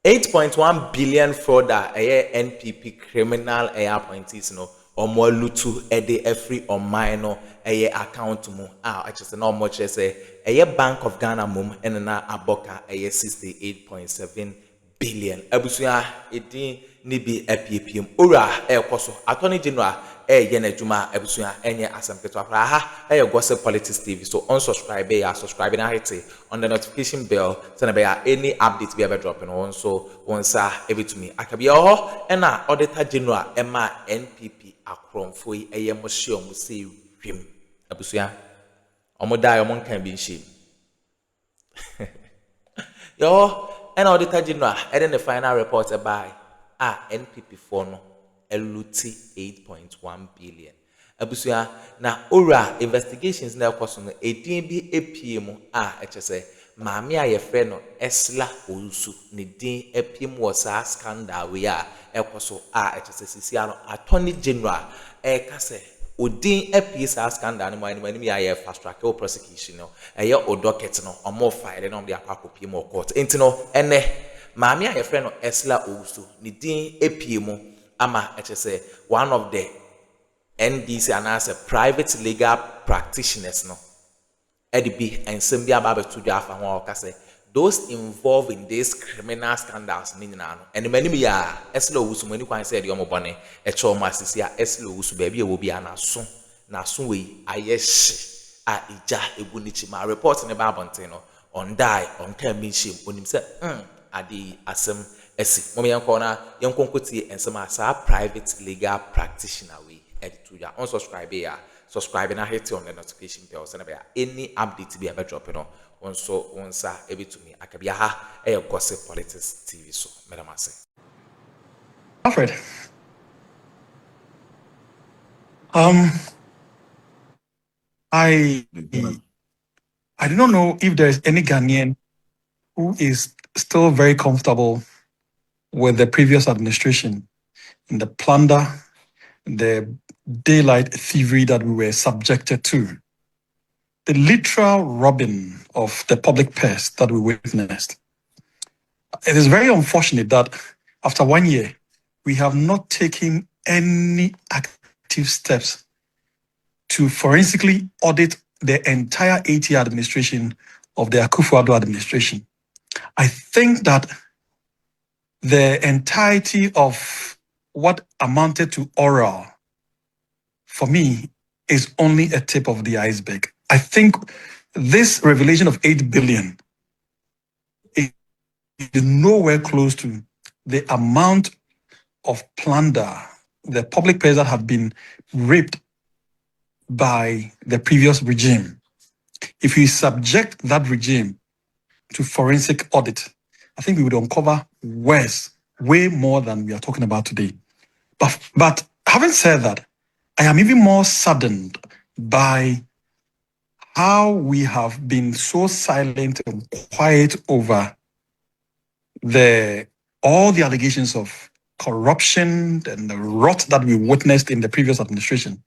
8.1 billion fraud NPP criminal appointees no omo lutu every on minor account mu just no much say Bank of Ghana mum and na aboka 68.7 billion abusuya edin ni bi APPM ora ekoso Attorney General yena juma abusuya enye asamketo akra ha Gossip Politics TV so unsubscribe ya subscribe na hit on the notification bell so na be any update be able dropping on so once ebitumi akabia ho na Auditor General ema NPP akromfo yi mo hye mo say hwem abusuya omo dai omo kan bi nhye yo and Auditor General and the final report by NPP for no eluti 8.1 billion. Abusuya na ora investigations na koso no edin bi epiem say maami a ye frɛ no Ursula Owusu ne din epiem wo sa scandal we ekoso say sisia no Attorney General ka say odin episa scandal no mani me aye fast track prosecution no o docket no omo file no de akwakopi mo court enti no ene maami aye friend no Ursula Owusu ni din epiem ama say one of the NDC and as a private legal practitioners no EDB and Simbi Ababe to Jaffa ho say those involved in these criminal scandals and many me ya Ursula Owusu many kwan say the omo bone e choma sisia Ursula Owusu baby e wo bia na so we ayehye ija egunichi ma report ne ba bonten no on die on kan bi shim onim say ade asem esi mom yanko na yankonkotie ensem asa private legal practitioner we to ya unsubscribe ya subscribe and hit on the notification bell so na be any update be able drop no onso onsa ebitumi akabia ha Gossip Politics TV so madam ase Alfred, I do not know if there is any Ghanaian who is still very comfortable with the previous administration in the plunder, the daylight thievery that we were subjected to, the literal robbing of the public purse that we witnessed. It is very unfortunate that after 1 year, we have not taken any active steps to forensically audit the entire 8-year administration of the Akufo-Addo administration. I think that the entirety of what amounted to oral, for me, is only a tip of the iceberg. I think this revelation of 8 billion is nowhere close to the amount of plunder, the public purse that have been raped by the previous regime. If we subject that regime to forensic audit, I think we would uncover way more than we are talking about today. But having said that, I am even more saddened by how we have been so silent and quiet over all the allegations of corruption and the rot that we witnessed in the previous administration.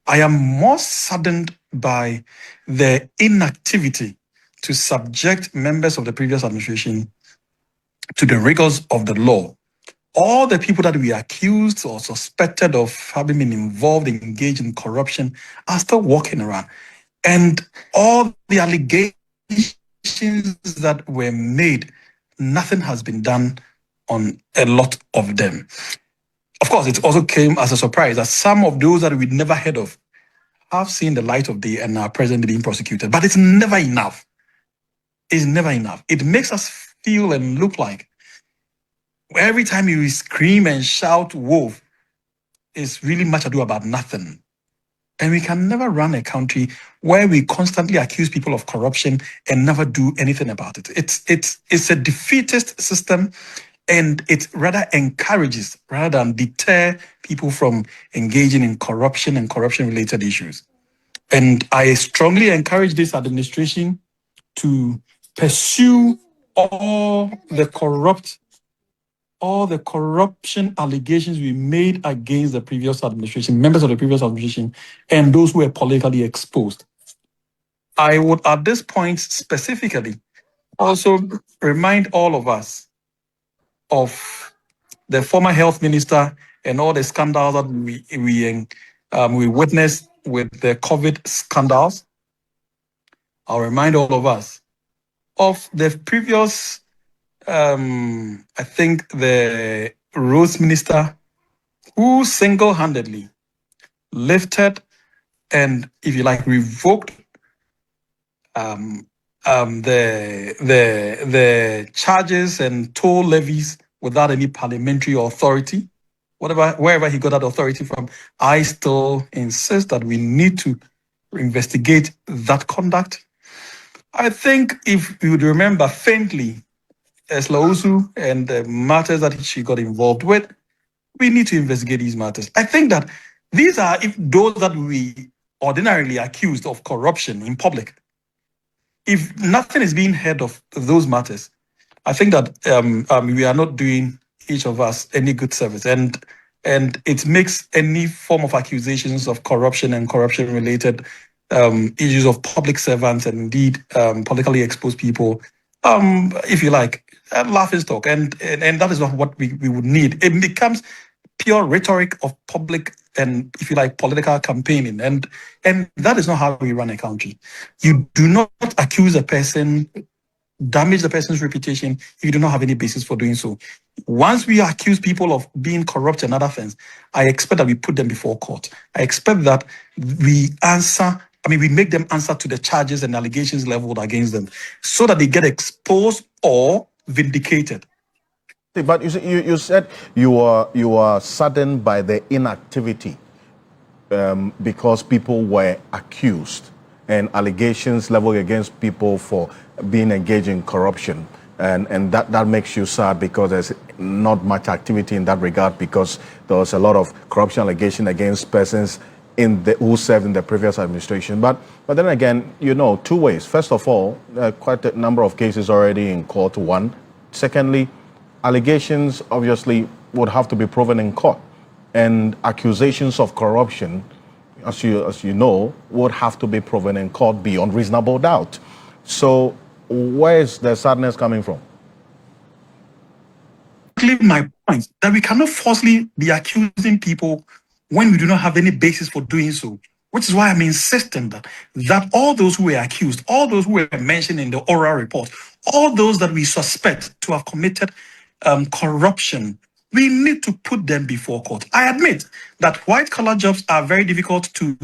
I am more saddened by the inactivity to subject members of the previous administration to the rigors of the law. All the people that we accused or suspected of having been involved and engaged in corruption are still walking around. And all the allegations that were made, nothing has been done on a lot of them. Of course, it also came as a surprise that some of those that we'd never heard of have seen the light of day and are presently being prosecuted. But it's never enough. It's never enough. It makes us feel and look like every time you scream and shout wolf, it's really much ado about nothing. And we can never run a country where we constantly accuse people of corruption and never do anything about it. It's a defeatist system, and it rather encourages rather than deter people from engaging in corruption and corruption-related issues. And I strongly encourage this administration to pursue all the corruption allegations we made against the previous administration, members of the previous administration, and those who were politically exposed. I would, at this point specifically, also remind all of us of the former health minister and all the scandals that we witnessed with the COVID scandals, I'll remind all of us of the previous, I think the roads minister who single-handedly lifted and, if you like, revoked the charges and toll levies without any parliamentary authority. Wherever he got that authority from, I still insist that we need to investigate that conduct. I think if you would remember faintly, Owusu and the matters that she got involved with, we need to investigate these matters. I think that these are those that we ordinarily accused of corruption in public. If nothing is being heard of those matters, I think that we are not doing each of us any good service, and it makes any form of accusations of corruption and corruption-related issues of public servants and indeed politically exposed people, if you like, laughing stock, and that is not what we would need. It becomes pure rhetoric of public and, if you like, political campaigning, and that is not how we run a country. You do not accuse a person, damage the person's reputation if you do not have any basis for doing so. Once we accuse people of being corrupt and other things, I expect that we put them before court. I expect that we make them answer to the charges and allegations leveled against them so that they get exposed or vindicated. But you said you are saddened by the inactivity because people were accused and allegations leveled against people for being engaged in corruption. And that makes you sad because there's not much activity in that regard, because there was a lot of corruption allegation against persons who served in the previous administration. But then again, two ways. First of all, quite a number of cases already in court, one. Secondly, allegations obviously would have to be proven in court, and accusations of corruption, as you know, would have to be proven in court beyond reasonable doubt. So where is the sadness coming from? My point that we cannot falsely be accusing people when we do not have any basis for doing so, which is why I'm insisting that all those who were accused, all those who were mentioned in the oral report, all those that we suspect to have committed corruption, we need to put them before court. I admit that white-collar jobs are very difficult to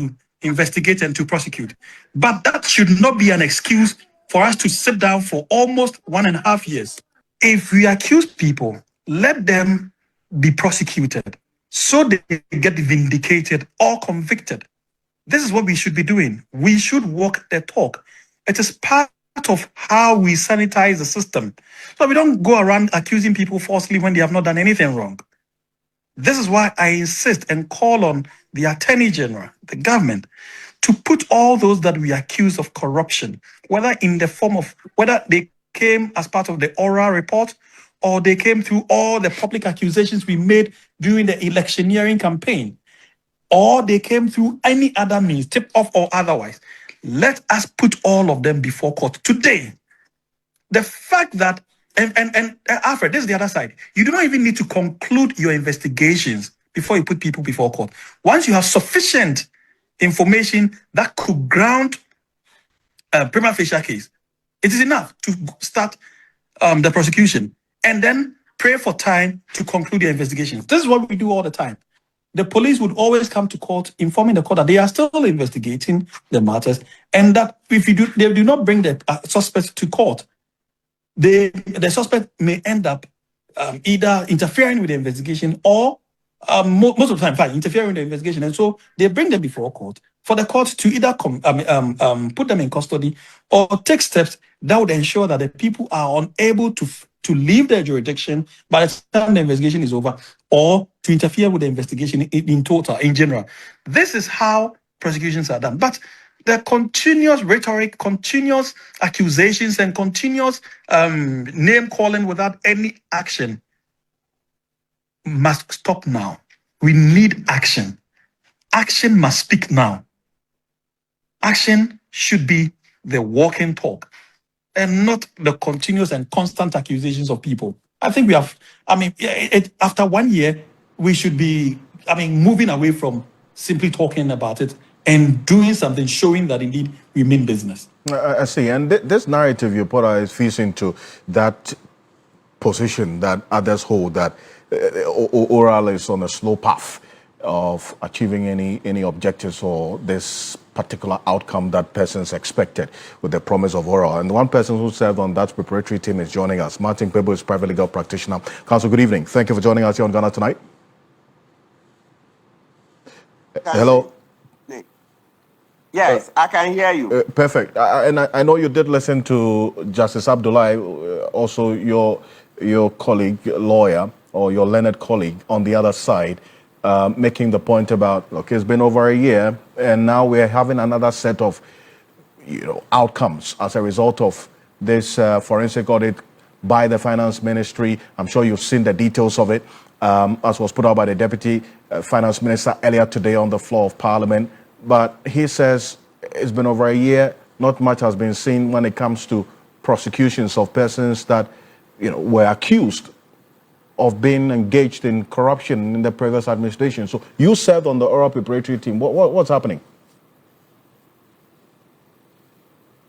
investigate and to prosecute, but that should not be an excuse for us to sit down for almost 1.5 years. If we accuse people, let them be prosecuted so they get vindicated or convicted. This is what we should be doing. We should walk the talk. It is part of how we sanitize the system, so we don't go around accusing people falsely when they have not done anything wrong. This is why I insist and call on the Attorney General, the government, to put all those that we accuse of corruption, whether in the form of, whether they came as part of the oral report or they came through all the public accusations we made during the electioneering campaign, or they came through any other means, tip-off or otherwise. Let us put all of them before court today. The fact that, and Alfred, this is the other side. You do not even need to conclude your investigations before you put people before court. Once you have sufficient information that could ground a prima facie case, it is enough to start the prosecution and then pray for time to conclude the investigations. This is what we do all the time. The police would always come to court informing the court that they are still investigating the matters, and that if they do not bring the suspect to court, the suspect may end up either interfering with the investigation or most of the time, fine, interfering with the investigation. And so they bring them before court for the court to either put them in custody or take steps that would ensure that the people are unable to leave their jurisdiction by the time the investigation is over, or to interfere with the investigation in total, in general. This is how prosecutions are done. But the continuous rhetoric, continuous accusations, and continuous name-calling without any action must stop now. We need action. Action must speak now. Action should be the walking talk and not the continuous and constant accusations of people. I think we have, after 1 year, we should be, moving away from simply talking about it and doing something, showing that indeed we mean business. I see. And this narrative you put out feeds into that position that others hold, that oral is on a slow path of achieving any objectives or this particular outcome that persons expected with the promise of oral. And one person who served on that preparatory team is joining us. Martin Pebo is private legal practitioner. Counsel, good evening. Thank you for joining us here on Ghana Tonight. Hello. Yes, I can hear you. Perfect. And I know you did listen to Justice Abdullahi, also your colleague, lawyer, or your learned colleague on the other side, making the point about, look, it's been over a year, and now we're having another set of, outcomes as a result of this forensic audit by the Finance Ministry. I'm sure you've seen the details of it, as was put out by the Deputy Finance Minister earlier today on the floor of Parliament. But he says it's been over a year, not much has been seen when it comes to prosecutions of persons that, were accused of being engaged in corruption in the previous administration. So you served on the oral preparatory team. What's happening?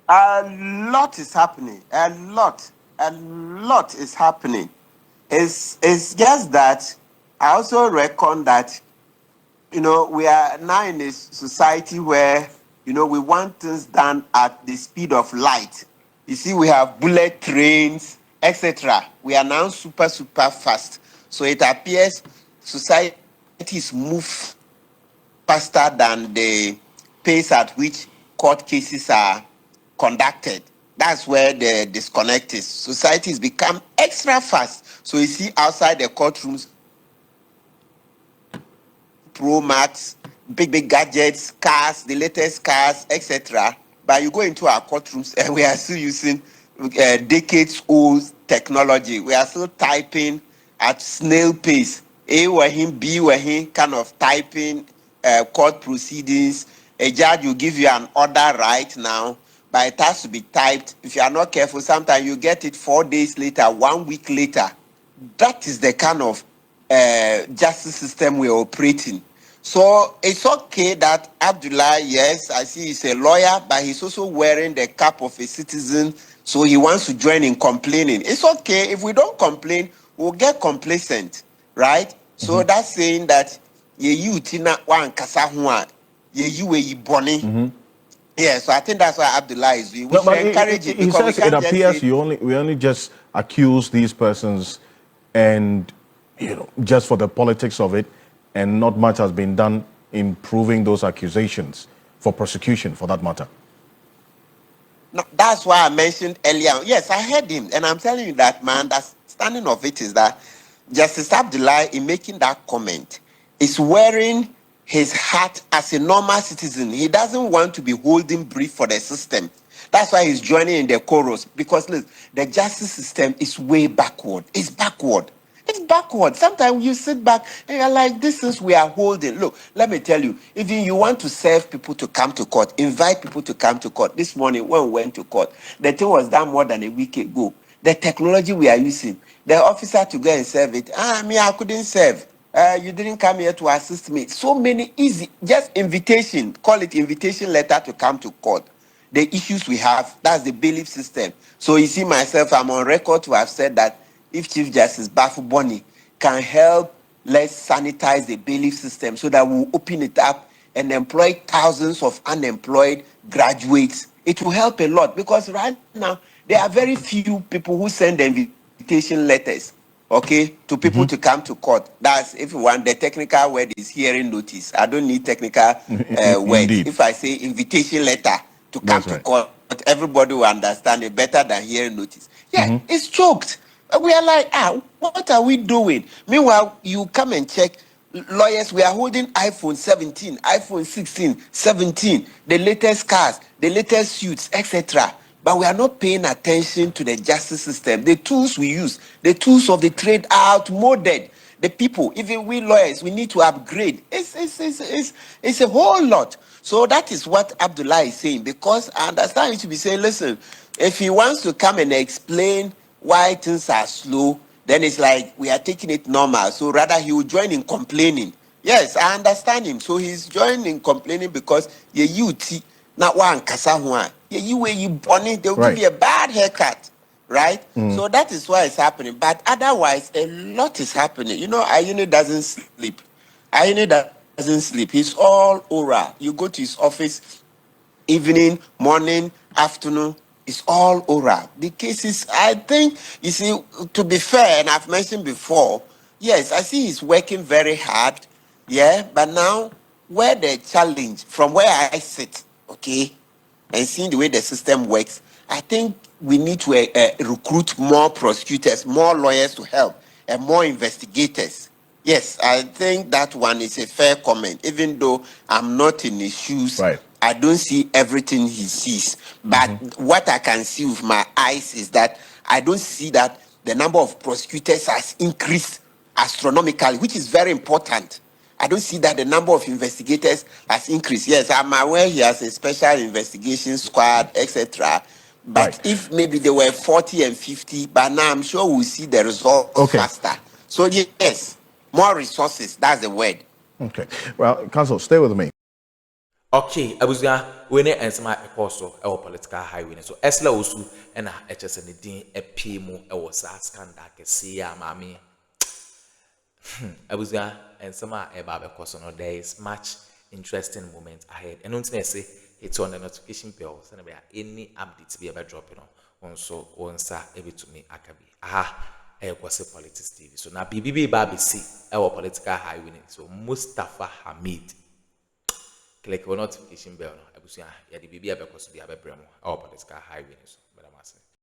A lot is happening. A lot is happening. It's just that I also reckon that, we are now in a society where, we want things done at the speed of light. You see, we have bullet trains, etc. We are now super fast. So it appears societies move faster than the pace at which court cases are conducted. That's where the disconnect is. Societies become extra fast. So you see outside the courtrooms, Pro Max, big gadgets, cars, the latest cars, etc. But you go into our courtrooms and we are still using decades-old technology. We are still typing at snail pace. A were him, B were him, kind of typing court proceedings. A judge will give you an order right now, but it has to be typed. If you are not careful, sometimes you get it 4 days later, 1 week later. That is the kind of justice system we're operating. So it's okay that Abdullah, yes, I see he's a lawyer, but he's also wearing the cap of a citizen, so he wants to join in complaining. It's okay. If we don't complain, we'll get complacent, right? So that's saying that you tina wan kasahua, you boni. Yeah, so I think that's why Abdullah is doing. We should encourage it. He says it appears we only just accuse these persons and, just for the politics of it, and not much has been done in proving those accusations for prosecution, for that matter. No, that's why I mentioned earlier. Yes, I heard him. And I'm telling you that my understanding of it is that Justice Abdullah, in making that comment, is wearing his hat as a normal citizen. He doesn't want to be holding brief for the system. That's why he's joining in the chorus. Because look, the justice system is way backward. It's backward. It's backward. Sometimes you sit back and you're like, this is we are holding. Look, let me tell you, if you want to serve people to come to court, invite people to come to court. This morning when we went to court, the thing was done more than a week ago. The technology we are using, the officer to go and serve it. I couldn't serve. You didn't come here to assist me. So many easy, just invitation, call it invitation letter to come to court. The issues we have, that's the bailiff system. So you see myself, I'm on record to have said that if Chief Justice Bafu Boni can help, let's sanitize the bailiff system so that we'll open it up and employ thousands of unemployed graduates. It will help a lot because right now, there are very few people who send invitation letters, okay, to people to come to court. That's, if you want, the technical word is hearing notice. I don't need technical words. If I say invitation letter to come to court, everybody will understand it better than hearing notice. Yeah, it's choked. We are like, what are we doing? Meanwhile, you come and check. Lawyers, we are holding iPhone 17, iPhone 16, 17, the latest cars, the latest suits, etc. But we are not paying attention to the justice system. The tools we use, the tools of the trade are outmoded. The people, even we lawyers, we need to upgrade. It's a whole lot. So that is what Abdullah is saying, because I understand you to be saying, listen, if he wants to come and explain why things are slow, then it's like we are taking it normal. So rather he will join in complaining. Yes, I understand him. So he's joining in complaining because you not one kasa you where you bunny, they'll give you a bad haircut. Right? So that is why it's happening. But otherwise, a lot is happening. You know, Ayuni doesn't sleep. Ayuni doesn't sleep. He's all aura. You go to his office, evening, morning, afternoon, it's all oral. The cases, I think, you see, to be fair, and I've mentioned before, yes, I see he's working very hard, yeah, but now where the challenge, from where I sit, okay, and seeing the way the system works, I think we need to recruit more prosecutors, more lawyers to help, and more investigators. Yes, I think that one is a fair comment, even though I'm not in his shoes. Right. I don't see everything he sees. But what I can see with my eyes is that I don't see that the number of prosecutors has increased astronomically, which is very important. I don't see that the number of investigators has increased. Yes, I'm aware he has a special investigation squad, etc. But if maybe there were 40 and 50, but now I'm sure we'll see the results faster. So yes, more resources, that's the word. Okay. Well, Counsel, stay with me. Okay, abusua we ne ensema ekoso e political highway so Ursula Owusu e na echese ne din epie mu e wo sa scandal kese ya maami abusua ensema e ba bekoso no there is much interesting moment ahead and until I say it's on the notification bell so na be any updates be ebe drop so onsa ebetumi akabi kwase politics TV so na BBB ba be see e wo political highway so Mustafa Hamid click on notification bell no abusia ya di bibia bekoso bia bebremo our political highway so but I'm